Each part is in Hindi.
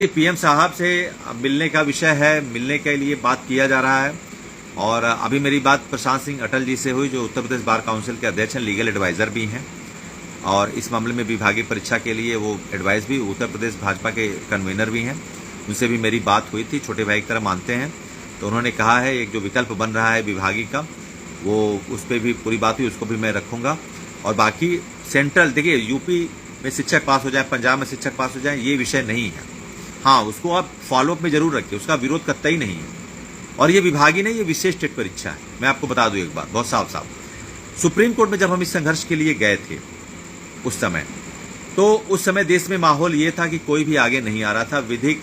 पीएम साहब से मिलने का विषय है, मिलने के लिए बात किया जा रहा है। और अभी मेरी बात प्रशांत सिंह अटल जी से हुई, जो उत्तर प्रदेश बार काउंसिल के अध्यक्ष हैं, लीगल एडवाइज़र भी हैं, और इस मामले में विभागीय परीक्षा के लिए वो एडवाइस भी उत्तर प्रदेश भाजपा के कन्वीनर भी हैं। उनसे भी मेरी बात हुई थी, छोटे भाई की तरह मानते हैं। तो उन्होंने कहा है एक जो विकल्प बन रहा है विभागीय का, वो उस पर भी पूरी बात हुई, उसको भी मैं रखूँगा। और बाकी सेंट्रल, देखिए यूपी में शिक्षक पास हो जाए, पंजाब में शिक्षक पास हो जाए, ये विषय नहीं है। हाँ, उसको आप फॉलोअप में जरूर रखिए, उसका विरोध कतई नहीं है। और ये विभागीय नहीं, ये विशेष टेट परीक्षा है। मैं आपको बता दूं एक बात बहुत साफ साफ, सुप्रीम कोर्ट में जब हम इस संघर्ष के लिए गए थे उस समय देश में माहौल ये था कि कोई भी आगे नहीं आ रहा था, विधिक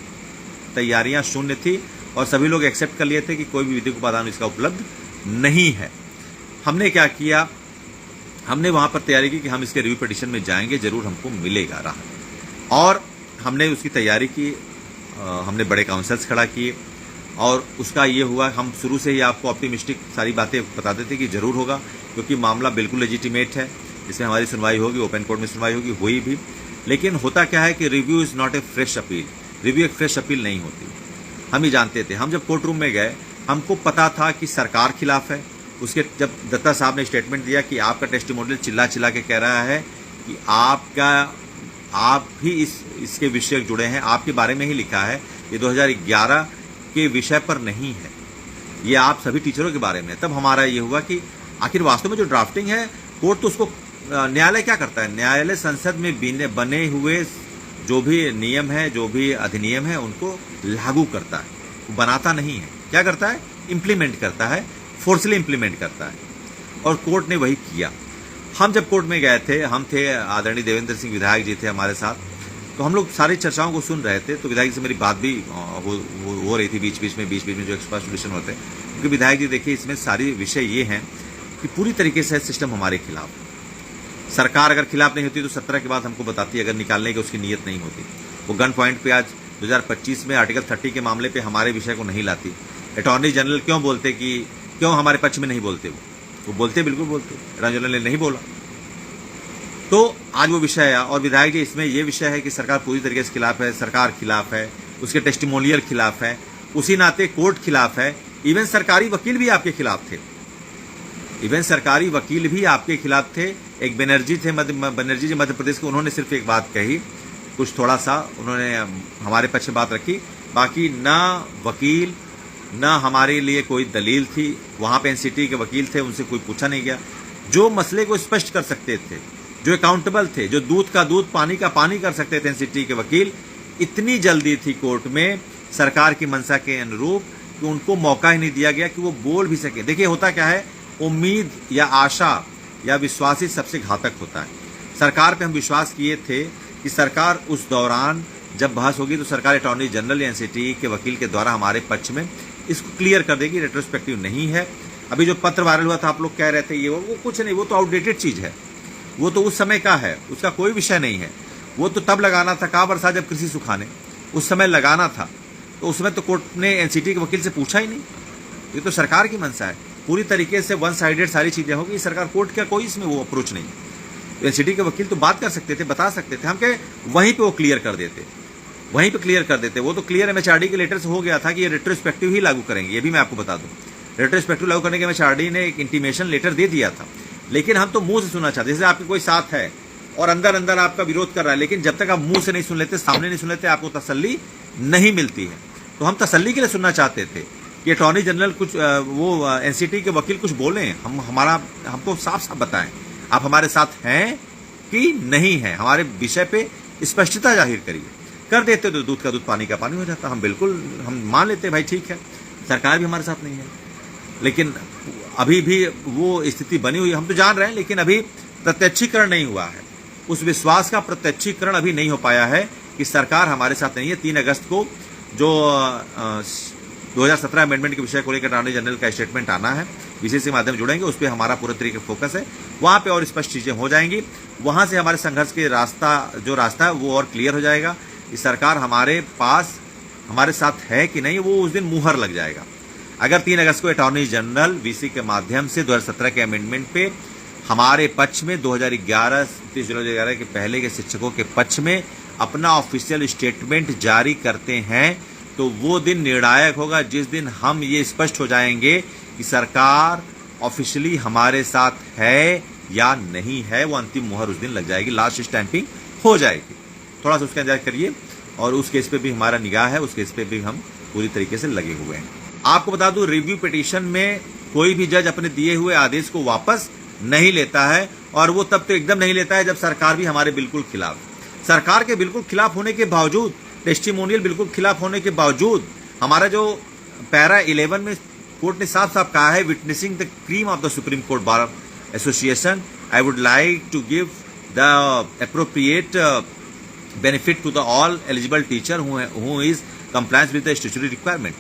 तैयारियां शून्य थी और सभी लोग एक्सेप्ट कर लिए थे कि कोई भी विधिक उपादान इसका उपलब्ध नहीं है। हमने क्या किया, हमने वहां पर तैयारी की कि हम इसके रिव्यू पिटीशन में जाएंगे, जरूर हमको मिलेगा राहत। और हमने उसकी तैयारी की, हमने बड़े काउंसिल्स खड़ा किए और उसका ये हुआ, हम शुरू से ही आपको ऑप्टिमिस्टिक सारी बातें बताते थे कि जरूर होगा, क्योंकि मामला बिल्कुल लेजिटिमेट है, इसमें हमारी सुनवाई होगी, ओपन कोर्ट में सुनवाई होगी, हुई भी। लेकिन होता क्या है कि review is not a fresh appeal, review एक फ्रेश अपील नहीं होती, हम ही जानते थे। हम जब कोर्ट रूम में गए, हमको पता था कि सरकार खिलाफ है। उसके जब दत्ता साहब ने स्टेटमेंट दिया कि आपका टेस्टिमोनियल चिल्ला चिल्ला के कह रहा है कि आप भी इसके विषय जुड़े हैं, आपके बारे में ही लिखा है, ये 2011 के विषय पर नहीं है, ये आप सभी टीचरों के बारे में है। तब हमारा ये हुआ कि आखिर वास्तव में जो ड्राफ्टिंग है, कोर्ट तो उसको, न्यायालय क्या करता है, न्यायालय संसद में बने हुए जो भी नियम है, जो भी अधिनियम है, उनको लागू करता है, बनाता नहीं है। क्या करता है, इम्प्लीमेंट करता है, फोर्सली इम्प्लीमेंट करता है। और कोर्ट ने वही किया। हम जब कोर्ट में गए थे, हम थे, आदरणीय देवेंद्र सिंह विधायक जी थे हमारे साथ, तो हम लोग सारी चर्चाओं को सुन रहे थे। तो विधायक से मेरी बात भी हो रही थी बीच बीच में जो एक्सपर्ट होते हैं, क्योंकि विधायक जी देखिए, इसमें सारी विषय ये हैं कि पूरी तरीके से सिस्टम हमारे खिलाफ, सरकार अगर खिलाफ नहीं होती तो 17 के बाद हमको बताती, अगर निकालने की उसकी नीयत नहीं होती। वो गन पॉइंट पे आज 2025 में आर्टिकल 30 के मामले पे हमारे विषय को नहीं लाती। अटॉर्नी जनरल क्यों बोलते कि क्यों हमारे पक्ष में नहीं बोलते, वो बोलते, बिल्कुल बोलते, अटॉर्नी जनरल ने नहीं बोला। तो आज वो विषय है, और विधायक जी इसमें ये विषय है कि सरकार पूरी तरीके से खिलाफ है, सरकार खिलाफ है, उसके टेस्टिमोनियल खिलाफ है, उसी नाते कोर्ट खिलाफ है, इवन सरकारी वकील भी आपके खिलाफ थे, इवन सरकारी वकील भी आपके खिलाफ थे। एक बनर्जी थे, बनर्जी जी मध्य प्रदेश के, उन्होंने सिर्फ एक बात कही, कुछ थोड़ा सा उन्होंने हमारे पक्ष में बात रखी, बाकी ना वकील ना हमारे लिए कोई दलील थी। वहां पे एनसीटी के वकील थे, उनसे कोई पूछा नहीं गया। जो मसले को स्पष्ट कर सकते थे, जो अकाउंटेबल थे, जो दूध का दूध पानी का पानी कर सकते थे एनसीटी के वकील, इतनी जल्दी थी कोर्ट में सरकार की मंशा के अनुरूप कि उनको मौका ही नहीं दिया गया कि वो बोल भी सके। देखिए होता क्या है, उम्मीद या आशा या विश्वास ही सबसे घातक होता है। सरकार पे हम विश्वास किए थे कि सरकार उस दौरान जब बहस होगी तो सरकार अटॉर्नी जनरल या एनसीटी के वकील के द्वारा हमारे पक्ष में इसको क्लियर कर देगी, रेट्रोस्पेक्टिव नहीं है। अभी जो पत्र वायरल हुआ था, आप लोग कह रहे थे ये वो कुछ नहीं, वो तो आउटडेटेड चीज है, वो तो उस समय का है, उसका कोई विषय नहीं है। वो तो तब लगाना था, कहा बरसा जब कृषि सुखाने, उस समय लगाना था। तो उसमें तो कोर्ट ने एनसीटी के वकील से पूछा ही नहीं। ये तो सरकार की मंशा है, पूरी तरीके से वन साइडेड सारी चीजें होगी, सरकार कोर्ट का कोई इसमें वो अप्रोच नहीं। एनसीटी के वकील तो बात कर सकते थे, बता सकते थे, हम कहे वहीं पे वो क्लियर कर देते, वहीं पे क्लियर कर देते। वो तो क्लियर एमएचआरडी के लेटर से हो गया था कि ये रेट्रोस्पेक्टिव ही लागू करेंगे। ये भी मैं आपको बता दूं, रेट्रोस्पेक्टिव लागू करने के एमएचआरडी ने एक इंटीमेशन लेटर दे दिया था, लेकिन हम तो मुंह से सुनना चाहते। जैसे आपके कोई साथ है और अंदर अंदर आपका विरोध कर रहा है, लेकिन जब तक आप मुंह से नहीं सुन लेते, सामने नहीं सुन लेते, आपको तसल्ली नहीं मिलती है। तो हम तसल्ली के लिए सुनना चाहते थे कि अटॉर्नी जनरल कुछ, वो एनसीटी के वकील कुछ बोले, हमको साफ साफ बताएं, आप हमारे साथ हैं कि नहीं है, हमारे विषय पे स्पष्टता जाहिर करिए। कर देते तो दूध का दूध पानी का पानी हो जाता, हम मान लेते भाई ठीक है, सरकार भी हमारे साथ नहीं है। लेकिन अभी भी वो स्थिति बनी हुई है, हम तो जान रहे हैं, लेकिन अभी प्रत्यक्षीकरण नहीं हुआ है। उस विश्वास का प्रत्यक्षीकरण अभी नहीं हो पाया है कि सरकार हमारे साथ नहीं है। 3 अगस्त को जो 2017 अमेंडमेंट के विषय को लेकर अटॉर्नी जनरल का स्टेटमेंट आना है, विशेष के माध्यम जुड़ेंगे, उस पर हमारा पूरे तरीके फोकस है। वहां पे और स्पष्ट चीजें हो जाएंगी, वहां से हमारे संघर्ष के रास्ता है वो और क्लियर हो जाएगा कि सरकार हमारे पास हमारे साथ है कि नहीं, वो उस दिन मुहर लग जाएगा। अगर 3 अगस्त को अटॉर्नी जनरल वीसी के माध्यम से 2017 के अमेंडमेंट पे हमारे पक्ष में 2011 30 जुलाई 2011 के पहले के शिक्षकों के पक्ष में अपना ऑफिशियल स्टेटमेंट जारी करते हैं तो वो दिन निर्णायक होगा जिस दिन हम ये स्पष्ट हो जाएंगे कि सरकार ऑफिशियली हमारे साथ है या नहीं है। वो अंतिम मुहर उस दिन लग जाएगी, लास्ट स्टैंपिंग हो जाएगी। थोड़ा सा उसका इंतजार करिए और उस केस पे भी हमारा निगाह है, उस केस पे भी हम पूरी तरीके से लगे हुए हैं। आपको बता दूं, रिव्यू पिटीशन में कोई भी जज अपने दिए हुए आदेश को वापस नहीं लेता है, और वो तब तो एकदम नहीं लेता है जब सरकार भी हमारे बिल्कुल खिलाफ। सरकार के बिल्कुल खिलाफ होने के बावजूद, टेस्टिमोनियल बिल्कुल खिलाफ होने के बावजूद, हमारा जो पैरा 11 में कोर्ट ने साफ साफ कहा है, witnessing the cream of the Supreme Court Bar Association, I would like to give the appropriate benefit to the all eligible teacher who is compliance with the statutory requirement.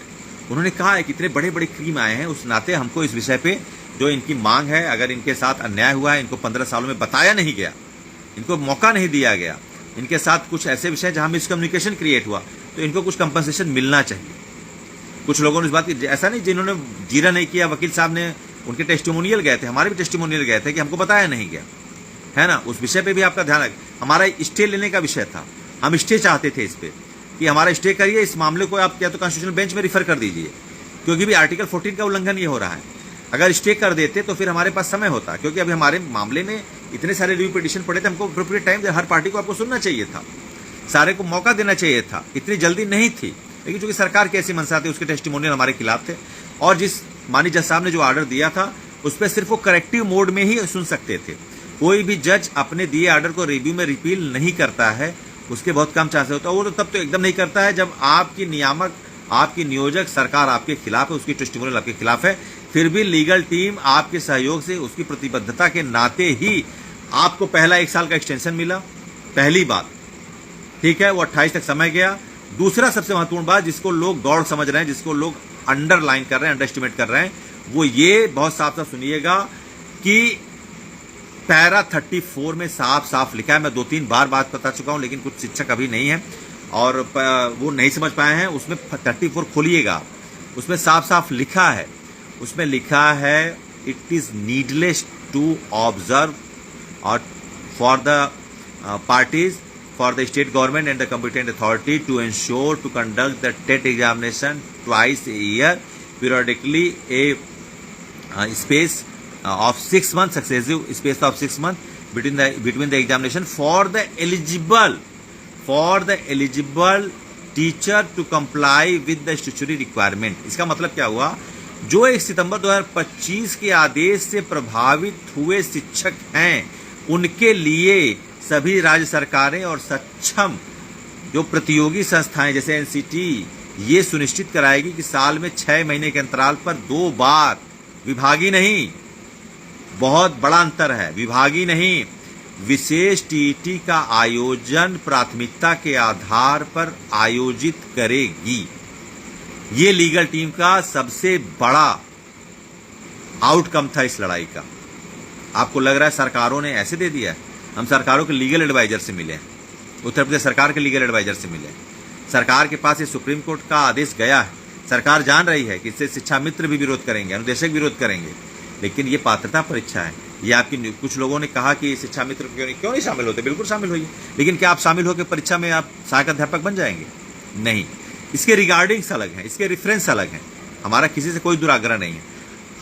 उन्होंने कहा है कि इतने बड़े बड़े क्रीम आए हैं, उस नाते हमको इस विषय पे जो इनकी मांग है, अगर इनके साथ अन्याय हुआ है, इनको 15 सालों में बताया नहीं गया, इनको मौका नहीं दिया गया, इनके साथ कुछ ऐसे विषय जहां मिसकम्युनिकेशन क्रिएट हुआ, तो इनको कुछ कंपनसेशन मिलना चाहिए। कुछ लोगों ने इस बात की, ऐसा नहीं जिन्होंने जीरा नहीं किया, वकील साहब ने उनके टेस्टिमोनियल गए थे, हमारे भी टेस्टिमोनियल गए थे कि हमको बताया नहीं गया, है ना। उस विषय पे भी आपका ध्यान रख। हमारा स्टे लेने का विषय था, हम स्टे चाहते थे इस पे कि हमारा स्टे करिए, इस मामले को आप या तो कॉन्स्टिट्यूशनल बेंच में रिफर कर दीजिए, क्योंकि भी आर्टिकल 14 का उल्लंघन ये हो रहा है। अगर स्टे कर देते तो फिर हमारे पास समय होता, क्योंकि अभी हमारे मामले में इतने सारे रिव्यू पिटीशन पड़े थे, हमको अप्रोप्रिएट टाइम हर पार्टी को आपको सुनना चाहिए था, सारे को मौका देना चाहिए था, इतनी जल्दी नहीं थी। लेकिन चूंकि सरकार की ऐसी मंशा थी, उसके टेस्टिमोनियल हमारे खिलाफ थे, और जिस माननीय जज साहब ने जो ऑर्डर दिया था उस पर सिर्फ वो करेक्टिव मोड में ही सुन सकते थे। कोई भी जज अपने दिए ऑर्डर को रिव्यू में रिपील नहीं करता है, उसके बहुत कम चांसेस होता है। वो तो तब तो एकदम नहीं करता है जब आपकी नियामक, आपकी नियोजक सरकार आपके खिलाफ है, उसकी टेस्टिमोनियल आपके खिलाफ है, फिर भी लीगल टीम आपके सहयोग से, उसकी प्रतिबद्धता के नाते ही आपको पहला 1 साल का एक्सटेंशन मिला, पहली बात, ठीक है। वो 28 तक समय गया। दूसरा सबसे महत्वपूर्ण बात जिसको लोग गौड़ समझ रहे हैं, जिसको लोग अंडरलाइन कर रहे हैं, अंडर एस्टिमेट कर रहे हैं, वो ये बहुत साफ साफ सुनिएगा कि पैरा 34 में साफ साफ लिखा है। मैं 2-3 बार बात बता चुका हूं, लेकिन कुछ शिक्षक अभी नहीं है और वो नहीं समझ पाए हैं। उसमें 34 खोलिएगा, उसमें साफ साफ लिखा है, उसमें लिखा है it is needless to observe और for the parties, for the state government and the competent authority to ensure to conduct the TET examination twice a year, periodically a space of 6 months, successive space of 6 months between the examination for the eligible teacher to comply with the statutory requirement। इसका मतलब क्या हुआ, जो 1 सितंबर 2025 के आदेश से प्रभावित हुए शिक्षक हैं, उनके लिए सभी राज्य सरकारें और सक्षम जो प्रतियोगी संस्थाएं जैसे एनसीटी ये सुनिश्चित कराएगी कि साल में 6 महीने के अंतराल पर 2 बार, विभागीय नहीं, बहुत बड़ा अंतर है, विभागीय नहीं, विशेष टीईटी का आयोजन प्राथमिकता के आधार पर आयोजित करेगी। ये लीगल टीम का सबसे बड़ा आउटकम था इस लड़ाई का। आपको लग रहा है सरकारों ने ऐसे दे दिया है? हम सरकारों के लीगल एडवाइजर से मिले, उत्तर प्रदेश सरकार के लीगल एडवाइजर से मिले। सरकार के पास ये सुप्रीम कोर्ट का आदेश गया है, सरकार जान रही है कि इससे शिक्षा मित्र भी विरोध करेंगे, अनुदेशक विरोध करेंगे, लेकिन ये पात्रता परीक्षा है। ये आपकी, कुछ लोगों ने कहा कि शिक्षा मित्र क्यों नहीं शामिल होते, बिल्कुल शामिल होइए, लेकिन क्या आप शामिल होकर परीक्षा में आप सहायक अध्यापक बन जाएंगे? नहीं। इसके रिगार्डिंग्स अलग हैं, इसके रेफरेंस अलग हैं। हमारा किसी से कोई दुराग्रह नहीं है,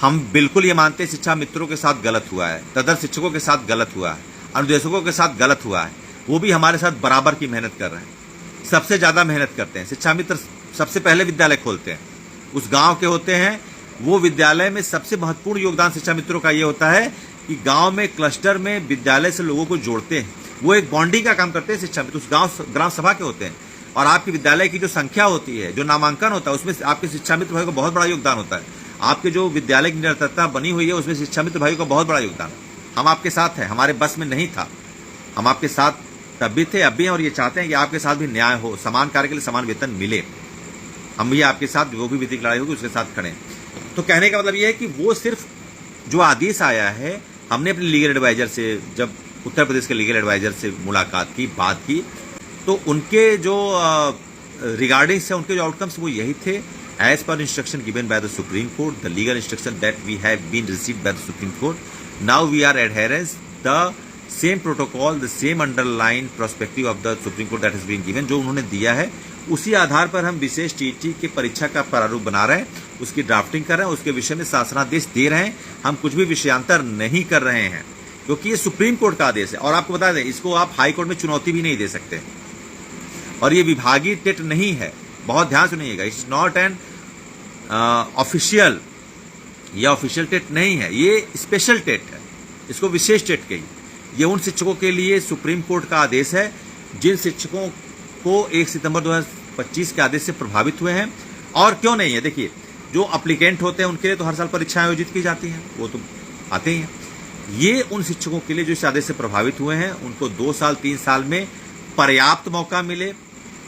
हम बिल्कुल ये मानते हैं शिक्षा मित्रों के साथ गलत हुआ है, तदर्थ शिक्षकों के साथ गलत हुआ है, अनुदेशकों के साथ गलत हुआ है, वो भी हमारे साथ बराबर की मेहनत कर रहे हैं, सबसे ज्यादा मेहनत करते हैं। शिक्षा मित्र सबसे पहले विद्यालय खोलते हैं, उस गांव के होते हैं, वो विद्यालय में सबसे महत्वपूर्ण योगदान शिक्षा मित्रों का ये होता है कि गांव में क्लस्टर में विद्यालय से लोगों को जोड़ते हैं, वो एक बॉन्डिंग का काम करते हैं शिक्षा मित्र, उस गांव ग्राम सभा के होते हैं। और आपके विद्यालय की जो संख्या होती है, जो नामांकन होता है, उसमें आपके शिक्षा मित्र भाइयों का बहुत बड़ा योगदान होता है। आपके जो विद्यालय की निरंतरता बनी हुई है, उसमें शिक्षा मित्र भाइयों का बहुत बड़ा योगदान है। हम आपके साथ हैं, हमारे बस में नहीं था, हम आपके साथ तब भी थे, अब भी हैं, और ये चाहते हैं कि आपके साथ भी न्याय हो, समान कार्य के लिए समान वेतन मिले। हम भी आपके साथ जो भी विधिक लड़ाई होगी उसके साथ खड़े हैं। तो कहने का मतलब ये है कि वो सिर्फ जो आदेश आया है, हमने अपने लीगल एडवाइजर से, जब उत्तर प्रदेश के लीगल एडवाइजर से मुलाकात की, बात की, तो उनके जो रिगार्डिंग्स है, उनके जो आउटकम्स वो यही थे, as per instruction given by the Supreme Court, the legal instruction that we have been received by the Supreme Court, now we are adherence the same protocol, the same underline prospective of the Supreme Court that is being given, जो उन्होंने दिया है उसी आधार पर हम विशेष टीटी के परीक्षा का प्रारूप बना रहे हैं, उसकी ड्राफ्टिंग कर रहे हैं, उसके विषय में शासनादेश दे रहे हैं। हम कुछ भी विषयांतर नहीं कर रहे हैं, क्योंकि ये सुप्रीम कोर्ट का आदेश है। और आपको बता दें, इसको आप हाई कोर्ट में चुनौती भी नहीं दे सकते। और ये विभागीय टेट नहीं है, बहुत ध्यान सुनिएगा, इट्स नॉट एन ऑफिशियल, यह ऑफिशियल टेट नहीं है, ये स्पेशल टेट है, इसको विशेष टेट कहिए। ये उन शिक्षकों के लिए सुप्रीम कोर्ट का आदेश है जिन शिक्षकों को 1 सितंबर 2025 के आदेश से प्रभावित हुए हैं। और क्यों नहीं है, देखिए, जो अप्लीकेंट होते हैं उनके लिए तो हर साल परीक्षाएं आयोजित की जाती हैं, वो तो आते ही हैं। ये उन शिक्षकों के लिए जो इस आदेश से प्रभावित हुए हैं, उनको 2 साल 3 साल में पर्याप्त मौका मिले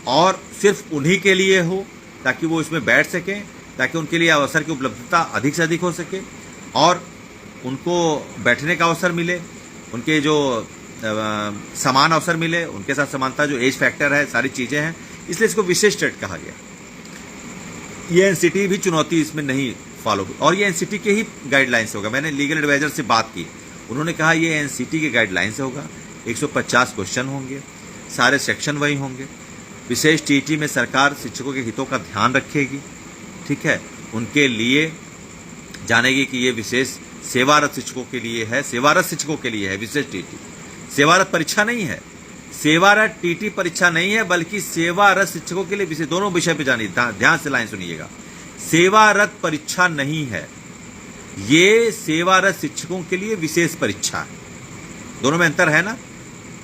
और सिर्फ उन्हीं के लिए हो, ताकि वो इसमें बैठ सकें, ताकि उनके लिए अवसर की उपलब्धता अधिक से अधिक हो सके और उनको बैठने का अवसर मिले, उनके जो समान अवसर मिले, उनके साथ समानता, जो एज फैक्टर है, सारी चीजें हैं, इसलिए इसको विशेष टेट कहा गया। ये एनसीटी भी चुनौती इसमें नहीं फॉलो, और ये एनसीटी के ही गाइडलाइन से होगा। मैंने लीगल एडवाइजर से बात की, उन्होंने कहा ये एनसीटी के गाइडलाइन से होगा, 150 क्वेश्चन होंगे, सारे सेक्शन वही होंगे। विशेष टीटी में सरकार शिक्षकों के हितों का ध्यान रखेगी, ठीक है, उनके लिए जानेगी कि ये विशेष सेवारत शिक्षकों के लिए है, सेवारत शिक्षकों के लिए है विशेष टीटी। सेवारत परीक्षा नहीं है, सेवारत टीटी परीक्षा नहीं है, बल्कि सेवारत शिक्षकों के लिए विशेष, दोनों विषय पे जानिए, ध्यान से लाइन सुनिएगा। सेवारत परीक्षा नहीं है, ये सेवारत शिक्षकों के लिए विशेष परीक्षा है। दोनों में अंतर है ना,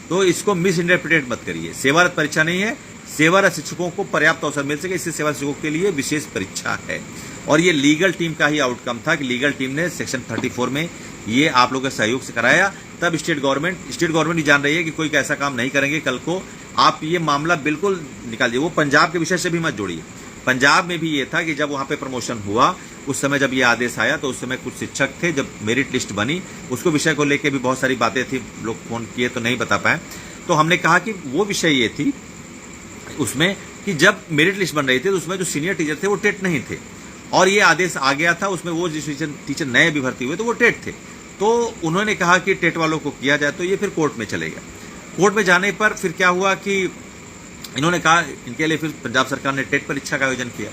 तो इसको मिस इंटरप्रिटेट मत करिए। सेवारत परीक्षा नहीं है, सेवारत शिक्षकों को पर्याप्त अवसर मिल सके, इससे सेवारत शिक्षकों के लिए विशेष परीक्षा है। और ये लीगल टीम का ही आउटकम था कि लीगल टीम ने सेक्शन 34 में ये आप लोगों के सहयोग से कराया। तब स्टेट गवर्नमेंट ही जान रही है कि कोई ऐसा काम नहीं करेंगे कल को, आप ये मामला बिल्कुल निकालिए। वो पंजाब के विषय से भी मत जोड़िए। पंजाब में भी ये था कि जब वहां पे प्रमोशन हुआ, उस समय जब ये आदेश आया, तो उस समय कुछ शिक्षक थे, जब मेरिट लिस्ट बनी, उसको विषय को लेकर भी बहुत सारी बातें थी, लोग फोन किए तो नहीं बता पाए। तो हमने कहा कि वो विषय ये थी उसमें कि जब मेरिट लिस्ट बन रही थी, तो उसमें जो सीनियर टीचर थे वो टेट नहीं थे, और ये आदेश आ गया था उसमें, वो जिस टीचर नए भी भर्ती हुए तो वो टेट थे। तो उन्होंने कहा कि टेट वालों को किया जाए, तो ये फिर कोर्ट में चले गया। कोर्ट में जाने पर फिर क्या हुआ कि इन्होंने कहा, इनके लिए फिर पंजाब सरकार ने टेट परीक्षा का आयोजन किया,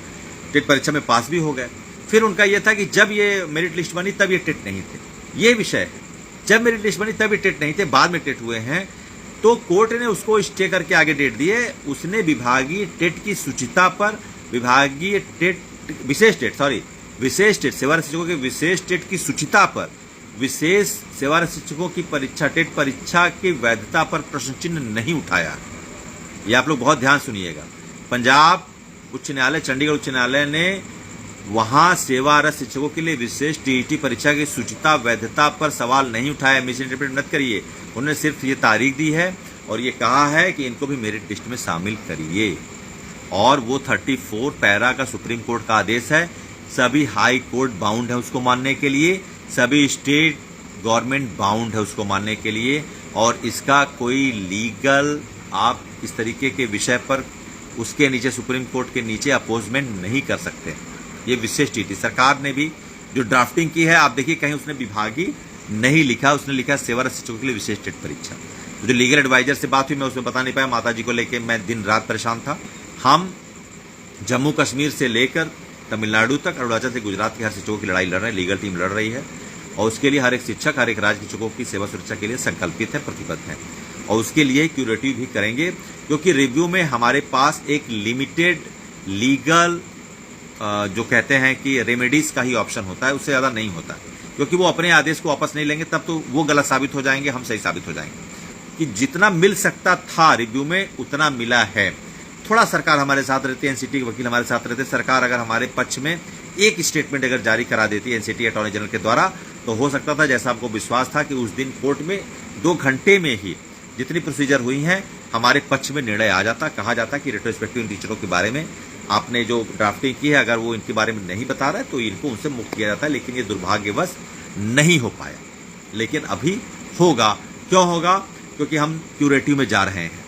टेट परीक्षा में पास भी हो गए। फिर उनका यह था कि जब ये मेरिट लिस्ट बनी तब ये टेट नहीं थे, ये विषय है। जब मेरिट लिस्ट बनी तब ये टेट नहीं थे, बाद में टेट हुए हैं। तो कोर्ट ने उसको स्टे करके आगे डेट दी है। उसने विभागीय टेट की सूचिता पर, विभागीय टेट विशेष टेट सेवारत शिक्षकों के विशेष टेट की सूचिता पर, विशेष सेवारत शिक्षकों की परीक्षा, टेट परीक्षा की वैधता पर प्रश्न चिन्ह नहीं उठाया। ये आप लोग बहुत ध्यान सुनिएगा। पंजाब उच्च न्यायालय, चंडीगढ़ उच्च न्यायालय ने वहां सेवारत शिक्षकों के लिए विशेष टीईटी परीक्षा की सूचिता वैधता पर सवाल नहीं उठाया। मिस इंटरप्रेट मत करिए, उन्होंने सिर्फ ये तारीख दी है और ये कहा है कि इनको भी मेरिट लिस्ट में शामिल करिए। और वो 34 पैरा का सुप्रीम कोर्ट का आदेश है, सभी हाई कोर्ट बाउंड है उसको मानने के लिए, सभी स्टेट गवर्नमेंट बाउंड है उसको मानने के लिए, और इसका कोई लीगल आप इस तरीके के विषय पर उसके नीचे, सुप्रीम कोर्ट के नीचे अपोजमेंट नहीं कर सकते। ये विशेष टीटी सरकार ने भी जो ड्राफ्टिंग की है, आप देखिए कहीं उसने विभागीय नहीं लिखा, उसने लिखा सेवारत शिक्षकों के लिए विशेष टेट परीक्षा। जो लीगल एडवाइजर से बात हुई, मैं उसमें बता नहीं पाया, माता जी को लेकर मैं दिन रात परेशान था। हम जम्मू कश्मीर से लेकर तमिलनाडु तक, अरुणाचल से गुजरात के हर शिक्षकों की लड़ाई लड़ रहे हैं, लीगल टीम लड़ रही है, और उसके लिए हर एक शिक्षक, हर एक राज्य शिक्षकों की सेवा सुरक्षा के लिए संकल्पित है, प्रतिबद्ध है, और उसके लिए क्यूरेटिव भी करेंगे। क्योंकि रिव्यू में हमारे पास एक लिमिटेड लीगल जो कहते हैं कि रेमेडीज का ही ऑप्शन होता है, उससे ज्यादा नहीं होता, क्योंकि वो अपने आदेश को वापस नहीं लेंगे, तब तो वो गलत साबित हो जाएंगे, हम सही साबित हो जाएंगे। कि जितना मिल सकता था रिव्यू में उतना मिला है। थोड़ा सरकार हमारे साथ रहती है, एनसीटी के वकील हमारे साथ रहते, सरकार अगर हमारे पक्ष में एक स्टेटमेंट अगर जारी करा देती है एनसीटी अटॉर्नी जनरल के द्वारा, तो हो सकता था, जैसा आपको विश्वास था, कि उस दिन कोर्ट में 2 घंटे में ही जितनी प्रोसीजर हुई हैं हमारे पक्ष में निर्णय आ जाता। कहा जाता कि रेट्रोस्पेक्टिव टीचरों के बारे में आपने जो ड्राफ्टिंग की है, अगर वो इनके बारे में नहीं बता रहा है तो इनको उनसे मुक्त किया जाता है। लेकिन ये दुर्भाग्यवश नहीं हो पाया, लेकिन अभी होगा। क्यों होगा? क्योंकि हम क्यूरेटिव में जा रहे हैं।